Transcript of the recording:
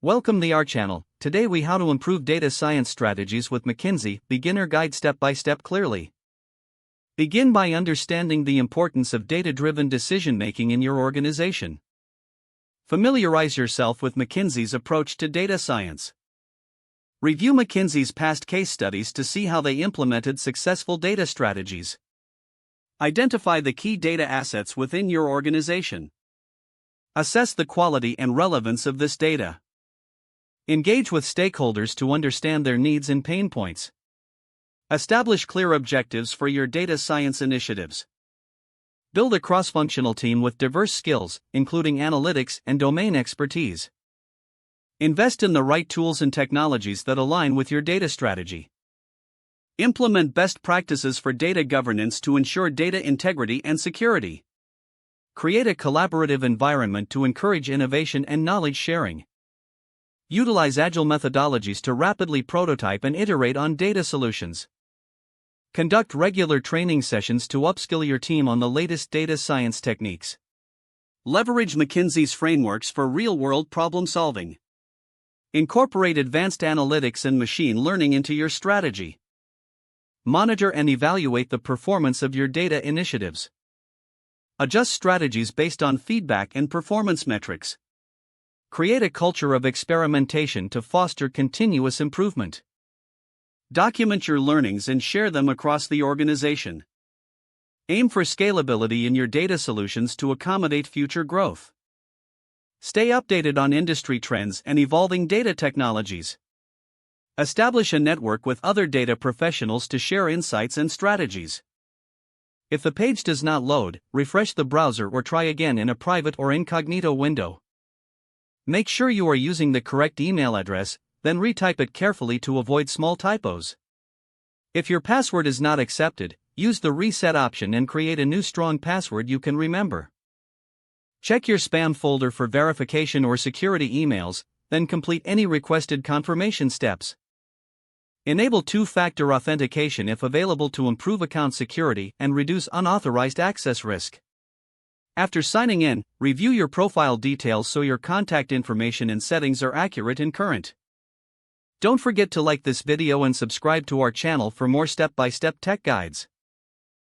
Welcome to our channel. Today we how to improve data science strategies with McKinsey, beginner guide step by step clearly. Begin by understanding the importance of data-driven decision-making in your organization. Familiarize yourself with McKinsey's approach to data science. Review McKinsey's past case studies to see how they implemented successful data strategies. Identify the key data assets within your organization. Assess the quality and relevance of this data. Engage with stakeholders to understand their needs and pain points. Establish clear objectives for your data science initiatives. Build a cross-functional team with diverse skills, including analytics and domain expertise. Invest in the right tools and technologies that align with your data strategy. Implement best practices for data governance to ensure data integrity and security. Create a collaborative environment to encourage innovation and knowledge sharing. Utilize agile methodologies to rapidly prototype and iterate on data solutions. Conduct regular training sessions to upskill your team on the latest data science techniques. Leverage McKinsey's frameworks for real-world problem solving. Incorporate advanced analytics and machine learning into your strategy. Monitor and evaluate the performance of your data initiatives. Adjust strategies based on feedback and performance metrics. Create a culture of experimentation to foster continuous improvement. Document your learnings and share them across the organization. Aim for scalability in your data solutions to accommodate future growth. Stay updated on industry trends and evolving data technologies. Establish a network with other data professionals to share insights and strategies. If the page does not load, refresh the browser or try again in a private or incognito window. Make sure you are using the correct email address, then retype it carefully to avoid small typos. If your password is not accepted, use the reset option and create a new strong password you can remember. Check your spam folder for verification or security emails, then complete any requested confirmation steps. Enable two-factor authentication if available to improve account security and reduce unauthorized access risk. After signing in, review your profile details so your contact information and settings are accurate and current. Don't forget to like this video and subscribe to our channel for more step-by-step tech guides.